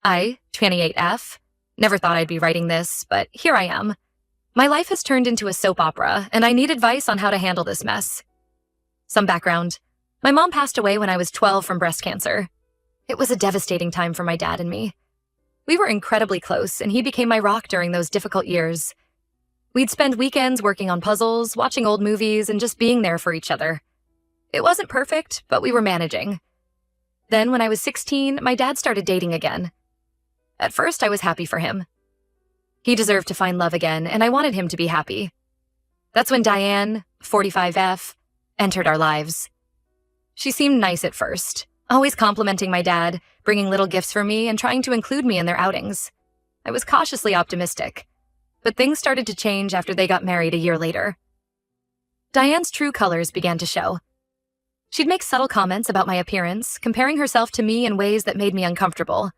I, 28F, never thought I'd be writing this, but here I am. My life has turned into a soap opera, and I need advice on how to handle this mess. Some background. My mom passed away when I was 12 from breast cancer. It was a devastating time for my dad and me. We were incredibly close, and he became my rock during those difficult years. We'd spend weekends working on puzzles, watching old movies, and just being there for each other. It wasn't perfect, but we were managing. Then, when I was 16, my dad started dating again. At first, I was happy for him. He deserved to find love again, and I wanted him to be happy. That's when Diane, 45F, entered our lives. She seemed nice at first, always complimenting my dad, bringing little gifts for me, and trying to include me in their outings. I was cautiously optimistic, but things started to change after they got married a year later. Diane's true colors began to show. She'd make subtle comments about my appearance, comparing herself to me in ways that made me uncomfortable.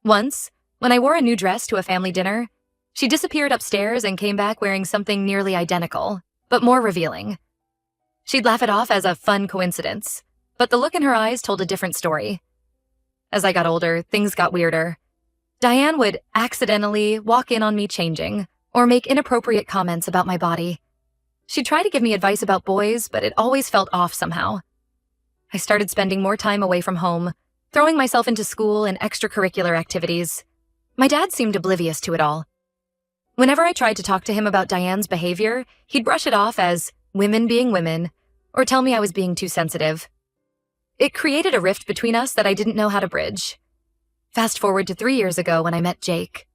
Once, when I wore a new dress to a family dinner, she disappeared upstairs and came back wearing something nearly identical, but more revealing. She'd laugh it off as a fun coincidence, but the look in her eyes told a different story. As I got older, things got weirder. Diane would accidentally walk in on me changing, or make inappropriate comments about my body. She'd try to give me advice about boys, but it always felt off somehow. I started spending more time away from home, throwing myself into school and extracurricular activities. My dad seemed oblivious to it all. Whenever I tried to talk to him about Diane's behavior, he'd brush it off as women being women, or tell me I was being too sensitive. It created a rift between us that I didn't know how to bridge. Fast forward to 3 years ago when I met Jake,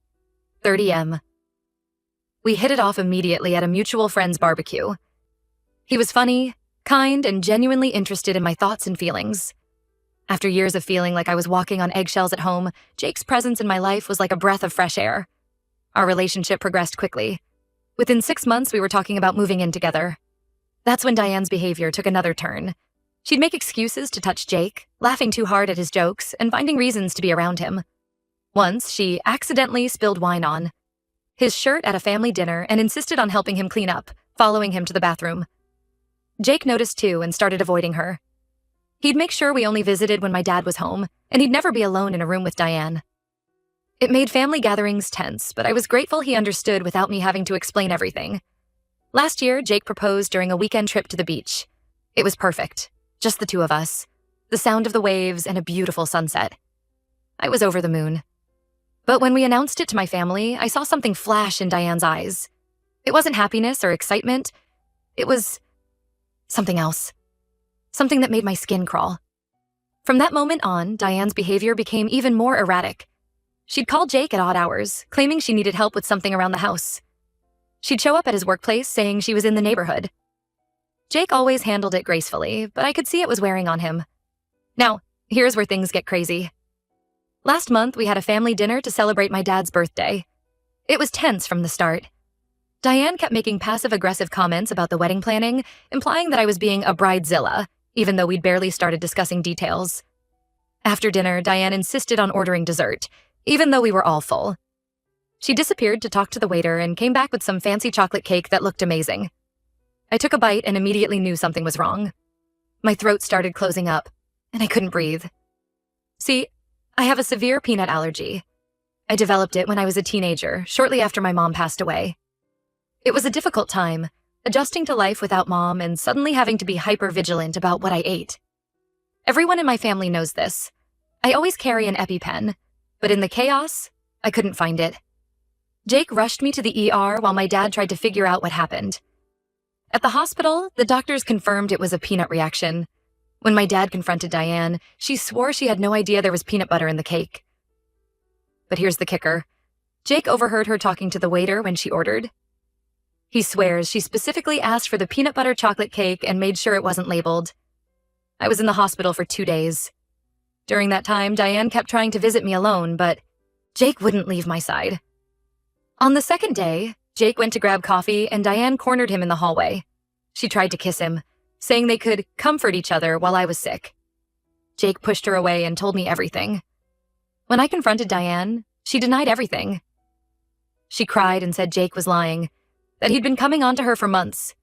30M. We hit it off immediately at a mutual friend's barbecue. He was funny, kind, and genuinely interested in my thoughts and feelings. After years of feeling like I was walking on eggshells at home, Jake's presence in my life was like a breath of fresh air. Our relationship progressed quickly. Within 6 months, we were talking about moving in together. That's when Diane's behavior took another turn. She'd make excuses to touch Jake, laughing too hard at his jokes, and finding reasons to be around him. Once, she accidentally spilled wine on his shirt at a family dinner and insisted on helping him clean up, following him to the bathroom. Jake noticed too and started avoiding her. He'd make sure we only visited when my dad was home, and he'd never be alone in a room with Diane. It made family gatherings tense, but I was grateful he understood without me having to explain everything. Last year, Jake proposed during a weekend trip to the beach. It was perfect, just the two of us, the sound of the waves and a beautiful sunset. I was over the moon. But when we announced it to my family, I saw something flash in Diane's eyes. It wasn't happiness or excitement. It was something else. Something that made my skin crawl. From that moment on, Diane's behavior became even more erratic. She'd call Jake at odd hours, claiming she needed help with something around the house. She'd show up at his workplace saying she was in the neighborhood. Jake always handled it gracefully, but I could see it was wearing on him. Now, here's where things get crazy. Last month, we had a family dinner to celebrate my dad's birthday. It was tense from the start. Diane kept making passive-aggressive comments about the wedding planning, implying that I was being a bridezilla, even though we'd barely started discussing details. After dinner, Diane insisted on ordering dessert, even though we were all full. She disappeared to talk to the waiter and came back with some fancy chocolate cake that looked amazing. I took a bite and immediately knew something was wrong. My throat started closing up, and I couldn't breathe. See, I have a severe peanut allergy. I developed it when I was a teenager, shortly after my mom passed away. It was a difficult time, adjusting to life without mom and suddenly having to be hyper-vigilant about what I ate. Everyone in my family knows this. I always carry an EpiPen, but in the chaos, I couldn't find it. Jake rushed me to the ER while my dad tried to figure out what happened. At the hospital, the doctors confirmed it was a peanut reaction. When my dad confronted Diane, she swore she had no idea there was peanut butter in the cake. But here's the kicker. Jake overheard her talking to the waiter when she ordered. He swears she specifically asked for the peanut butter chocolate cake and made sure it wasn't labeled. I was in the hospital for 2 days. During that time, Diane kept trying to visit me alone, but Jake wouldn't leave my side. On the second day, Jake went to grab coffee and Diane cornered him in the hallway. She tried to kiss him, saying they could comfort each other while I was sick. Jake pushed her away and told me everything. When I confronted Diane, she denied everything. She cried and said Jake was lying, that he'd been coming on to her for months.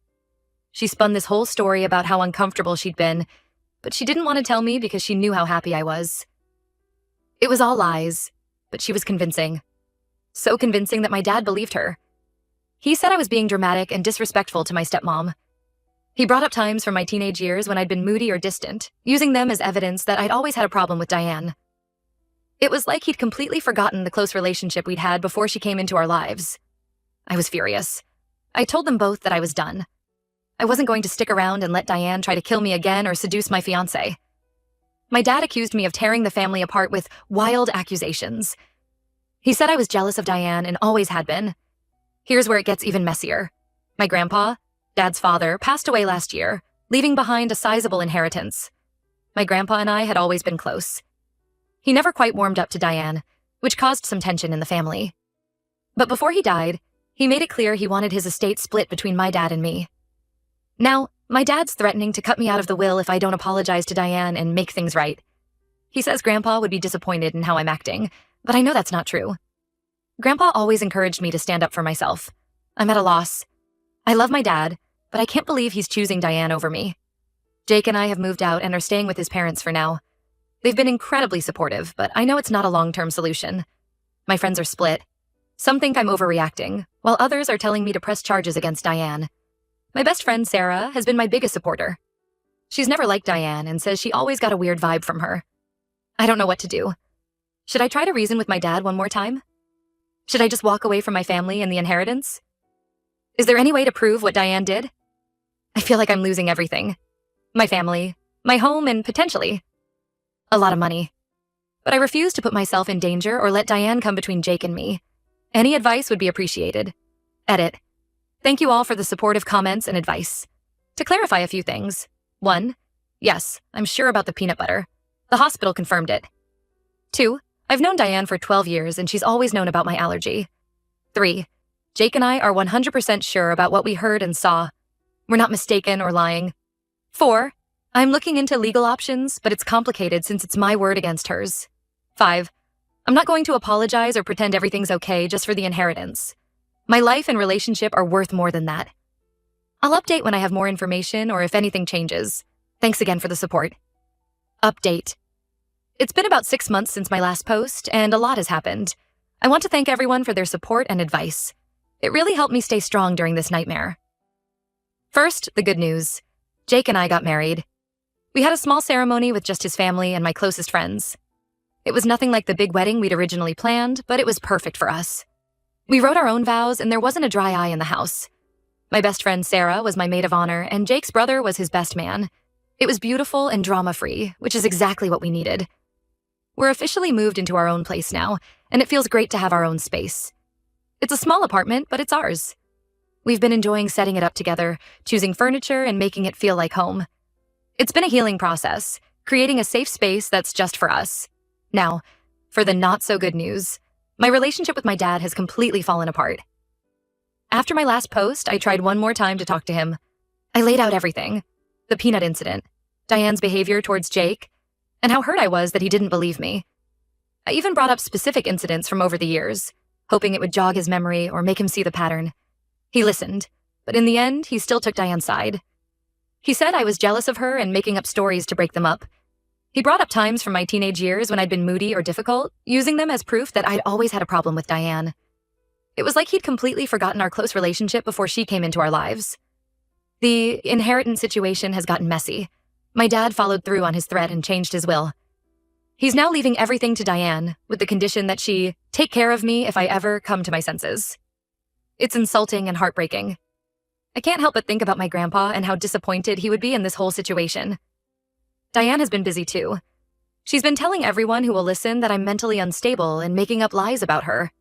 She spun this whole story about how uncomfortable she'd been, but she didn't want to tell me because she knew how happy I was. It was all lies. but she was convincing. So convincing that my dad believed her. He said I was being dramatic and disrespectful to my stepmom. He brought up times from my teenage years when I'd been moody or distant, using them as evidence that I'd always had a problem with Diane. It was like he'd completely forgotten the close relationship we'd had before she came into our lives. I was furious. I told them both that I was done. I wasn't going to stick around and let Diane try to kill me again or seduce my fiancé. My dad accused me of tearing the family apart with wild accusations. He said I was jealous of Diane and always had been. Here's where it gets even messier. My grandpa, Dad's father, passed away last year, leaving behind a sizable inheritance. My grandpa and I had always been close. He never quite warmed up to Diane, which caused some tension in the family. But before he died, he made it clear he wanted his estate split between my dad and me. Now, my dad's threatening to cut me out of the will if I don't apologize to Diane and make things right. He says Grandpa would be disappointed in how I'm acting, but I know that's not true. Grandpa always encouraged me to stand up for myself. I'm at a loss. I love my dad, but I can't believe he's choosing Diane over me. Jake and I have moved out and are staying with his parents for now. They've been incredibly supportive, but I know it's not a long-term solution. My friends are split. Some think I'm overreacting, while others are telling me to press charges against Diane. My best friend, Sarah, has been my biggest supporter. She's never liked Diane and says she always got a weird vibe from her. I don't know what to do. Should I try to reason with my dad one more time? Should I just walk away from my family and the inheritance? Is there any way to prove what Diane did? I feel like I'm losing everything. My family, my home, and potentially a lot of money. But I refuse to put myself in danger or let Diane come between Jake and me. Any advice would be appreciated. Edit. Thank you all for the supportive comments and advice. To clarify a few things. 1. Yes, I'm sure about the peanut butter. The hospital confirmed it. 2. I've known Diane for 12 years and she's always known about my allergy. 3. Jake and I are 100% sure about what we heard and saw. We're not mistaken or lying. 4. I'm looking into legal options, but it's complicated since it's my word against hers. 5. I'm not going to apologize or pretend everything's okay just for the inheritance. My life and relationship are worth more than that. I'll update when I have more information or if anything changes. Thanks again for the support. Update. It's been about 6 months since my last post, and a lot has happened. I want to thank everyone for their support and advice. It really helped me stay strong during this nightmare. First, the good news. Jake and I got married. We had a small ceremony with just his family and my closest friends. It was nothing like the big wedding we'd originally planned, but it was perfect for us. We wrote our own vows, and there wasn't a dry eye in the house. My best friend Sarah was my maid of honor, and Jake's brother was his best man. It was beautiful and drama-free, which is exactly what we needed. We're officially moved into our own place now, and it feels great to have our own space. It's a small apartment, but it's ours. We've been enjoying setting it up together, choosing furniture, and making it feel like home. It's been a healing process, creating a safe space that's just for us. Now, for the not-so-good news. My relationship with my dad has completely fallen apart. After my last post, I tried one more time to talk to him. I laid out everything. The peanut incident, Diane's behavior towards Jake, and how hurt I was that he didn't believe me. I even brought up specific incidents from over the years, hoping it would jog his memory or make him see the pattern. He listened, but in the end, he still took Diane's side. He said I was jealous of her and making up stories to break them up. He brought up times from my teenage years when I'd been moody or difficult, using them as proof that I'd always had a problem with Diane. It was like he'd completely forgotten our close relationship before she came into our lives. The inheritance situation has gotten messy. My dad followed through on his threat and changed his will. He's now leaving everything to Diane, with the condition that she take care of me if I ever come to my senses. It's insulting and heartbreaking. I can't help but think about my grandpa and how disappointed he would be in this whole situation. Diane has been busy too. She's been telling everyone who will listen that I'm mentally unstable and making up lies about her.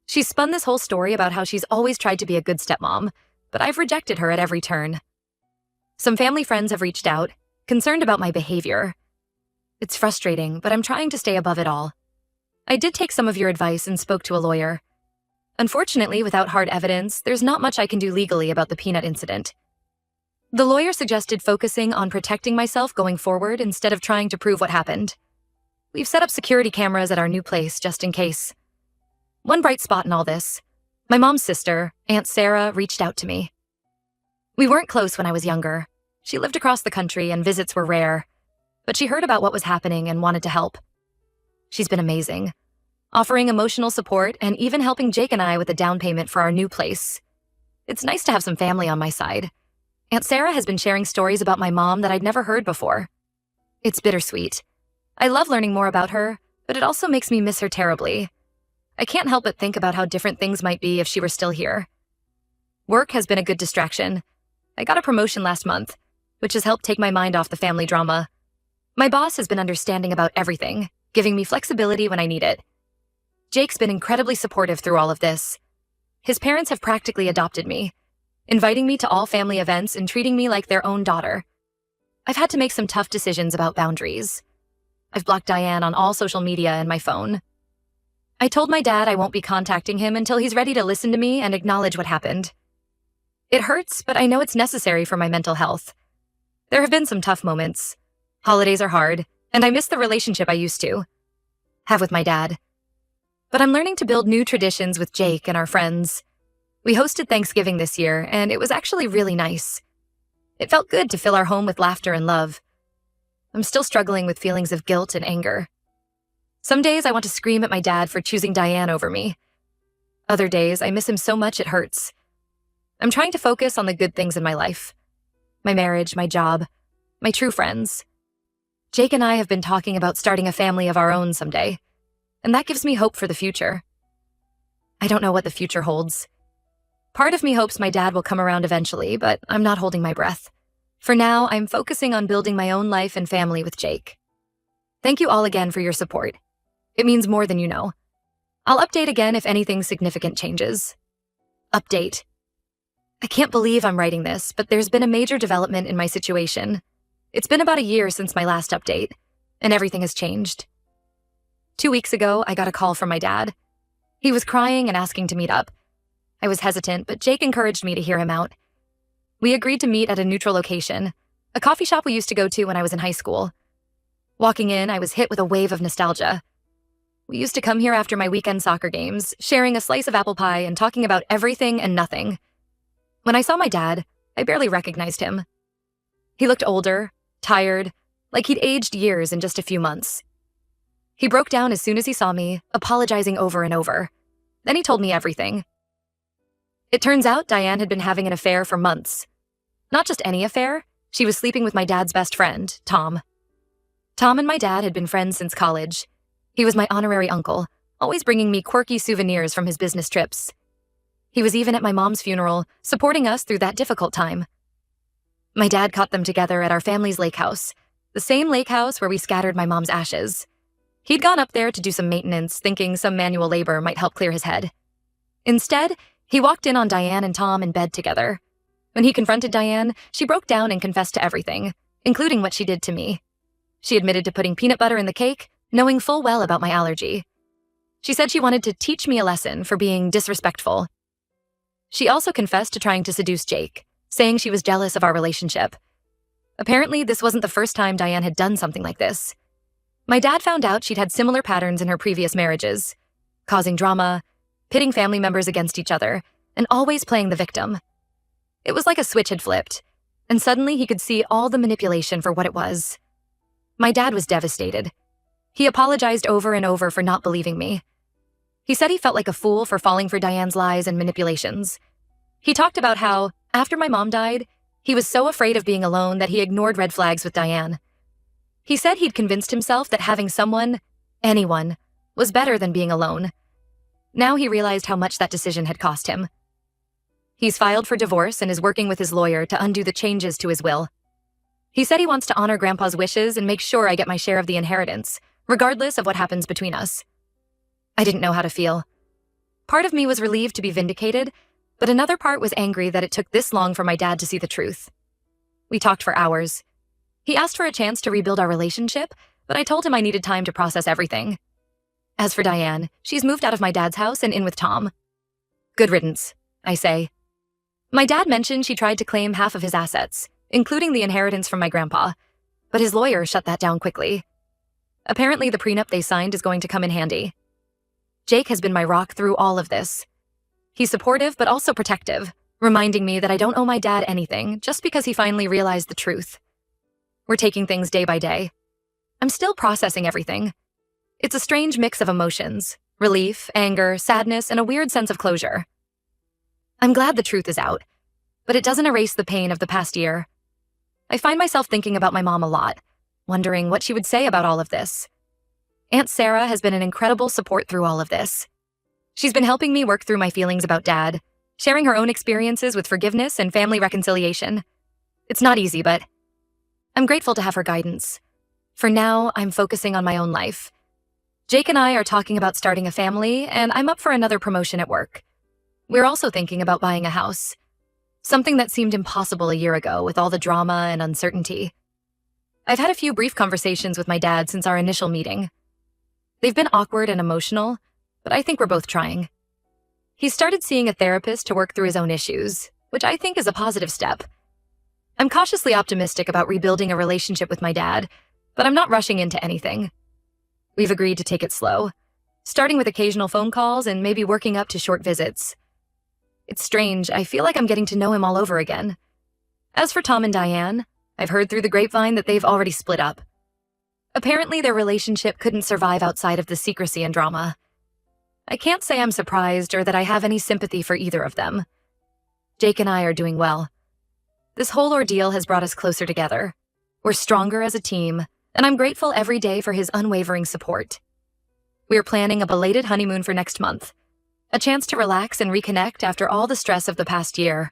She's spun this whole story about how she's always tried to be a good stepmom, but I've rejected her at every turn. Some family friends have reached out, concerned about my behavior. It's frustrating, but I'm trying to stay above it all. I did take some of your advice and spoke to a lawyer. Unfortunately, without hard evidence, there's not much I can do legally about the peanut incident. The lawyer suggested focusing on protecting myself going forward instead of trying to prove what happened. We've set up security cameras at our new place just in case. One bright spot in all this, my mom's sister, Aunt Sarah, reached out to me. We weren't close when I was younger. She lived across the country and visits were rare, but she heard about what was happening and wanted to help. She's been amazing. offering emotional support and even helping Jake and I with the down payment for our new place. It's nice to have some family on my side. Aunt Sarah has been sharing stories about my mom that I'd never heard before. It's bittersweet. I love learning more about her, but it also makes me miss her terribly. I can't help but think about how different things might be if she were still here. Work has been a good distraction. I got a promotion last month, which has helped take my mind off the family drama. My boss has been understanding about everything, giving me flexibility when I need it. Jake's been incredibly supportive through all of this. His parents have practically adopted me, inviting me to all family events and treating me like their own daughter. I've had to make some tough decisions about boundaries. I've blocked Diane on all social media and my phone. I told my dad I won't be contacting him until he's ready to listen to me and acknowledge what happened. It hurts, but I know it's necessary for my mental health. There have been some tough moments. Holidays are hard, and I miss the relationship I used to have with my dad. But I'm learning to build new traditions with Jake and our friends. We hosted Thanksgiving this year, and it was actually really nice. It felt good to fill our home with laughter and love. I'm still struggling with feelings of guilt and anger. Some days I want to scream at my dad for choosing Diane over me. Other days I miss him so much it hurts. I'm trying to focus on the good things in my life. My marriage, my job, my true friends. Jake and I have been talking about starting a family of our own someday, and that gives me hope for the future. I don't know what the future holds. Part of me hopes my dad will come around eventually, but I'm not holding my breath. For now, I'm focusing on building my own life and family with Jake. Thank you all again for your support. It means more than you know. I'll update again if anything significant changes. Update. I can't believe I'm writing this, but there's been a major development in my situation. It's been about a year since my last update, and everything has changed. 2 weeks ago, I got a call from my dad. He was crying and asking to meet up. I was hesitant, but Jake encouraged me to hear him out. We agreed to meet at a neutral location, a coffee shop we used to go to when I was in high school. Walking in, I was hit with a wave of nostalgia. We used to come here after my weekend soccer games, sharing a slice of apple pie and talking about everything and nothing. When I saw my dad, I barely recognized him. He looked older, tired, like he'd aged years in just a few months. He broke down as soon as he saw me, apologizing over and over. Then he told me everything. It turns out Diane had been having an affair for months. Not just any affair, she was sleeping with my dad's best friend, Tom. Tom and my dad had been friends since college. He was my honorary uncle, always bringing me quirky souvenirs from his business trips. He was even at my mom's funeral, supporting us through that difficult time. My dad caught them together at our family's lake house, the same lake house where we scattered my mom's ashes. He'd gone up there to do some maintenance, thinking some manual labor might help clear his head. Instead, he walked in on Diane and Tom in bed together. When he confronted Diane, she broke down and confessed to everything, including what she did to me. She admitted to putting peanut butter in the cake, knowing full well about my allergy. She said she wanted to teach me a lesson for being disrespectful. She also confessed to trying to seduce Jake, saying she was jealous of our relationship. Apparently, this wasn't the first time Diane had done something like this. My dad found out she'd had similar patterns in her previous marriages, causing drama, pitting family members against each other, and always playing the victim. It was like a switch had flipped, and suddenly he could see all the manipulation for what it was. My dad was devastated. He apologized over and over for not believing me. He said he felt like a fool for falling for Diane's lies and manipulations. He talked about how, after my mom died, he was so afraid of being alone that he ignored red flags with Diane. He said he'd convinced himself that having someone, anyone, was better than being alone. Now he realized how much that decision had cost him. He's filed for divorce and is working with his lawyer to undo the changes to his will. He said he wants to honor Grandpa's wishes and make sure I get my share of the inheritance, regardless of what happens between us. I didn't know how to feel. Part of me was relieved to be vindicated, but another part was angry that it took this long for my dad to see the truth. We talked for hours. He asked for a chance to rebuild our relationship, but I told him I needed time to process everything. As for Diane, she's moved out of my dad's house and in with Tom. Good riddance, I say. My dad mentioned she tried to claim half of his assets, including the inheritance from my grandpa, but his lawyer shut that down quickly. Apparently the prenup they signed is going to come in handy. Jake has been my rock through all of this. He's supportive but also protective, reminding me that I don't owe my dad anything just because he finally realized the truth. We're taking things day by day. I'm still processing everything. It's a strange mix of emotions, relief, anger, sadness, and a weird sense of closure. I'm glad the truth is out, but it doesn't erase the pain of the past year. I find myself thinking about my mom a lot, wondering what she would say about all of this. Aunt Sarah has been an incredible support through all of this. She's been helping me work through my feelings about Dad, sharing her own experiences with forgiveness and family reconciliation. It's not easy, but I'm grateful to have her guidance. For now, I'm focusing on my own life. Jake and I are talking about starting a family, and I'm up for another promotion at work. We're also thinking about buying a house, something that seemed impossible a year ago with all the drama and uncertainty. I've had a few brief conversations with my dad since our initial meeting. They've been awkward and emotional, but I think we're both trying. He's started seeing a therapist to work through his own issues, which I think is a positive step. I'm cautiously optimistic about rebuilding a relationship with my dad, but I'm not rushing into anything. We've agreed to take it slow, starting with occasional phone calls and maybe working up to short visits. It's strange, I feel like I'm getting to know him all over again. As for Tom and Diane, I've heard through the grapevine that they've already split up. Apparently their relationship couldn't survive outside of the secrecy and drama. I can't say I'm surprised or that I have any sympathy for either of them. Jake and I are doing well. This whole ordeal has brought us closer together. We're stronger as a team, and I'm grateful every day for his unwavering support. We're planning a belated honeymoon for next month, a chance to relax and reconnect after all the stress of the past year.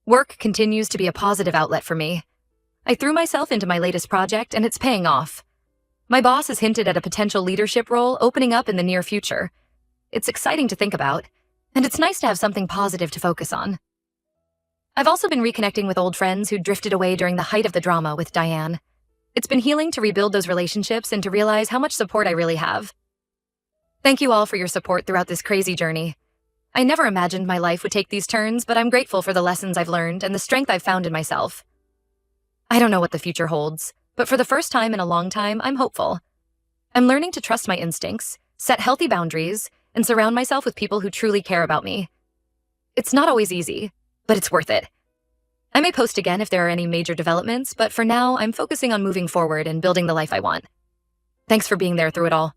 Work continues to be a positive outlet for me. I threw myself into my latest project, and it's paying off. My boss has hinted at a potential leadership role opening up in the near future. It's exciting to think about, and it's nice to have something positive to focus on. I've also been reconnecting with old friends who drifted away during the height of the drama with Diane. It's been healing to rebuild those relationships and to realize how much support I really have. Thank you all for your support throughout this crazy journey. I never imagined my life would take these turns, but I'm grateful for the lessons I've learned and the strength I've found in myself. I don't know what the future holds, but for the first time in a long time, I'm hopeful. I'm learning to trust my instincts, set healthy boundaries, and surround myself with people who truly care about me. It's not always easy, but it's worth it. I may post again if there are any major developments, but for now, I'm focusing on moving forward and building the life I want. Thanks for being there through it all.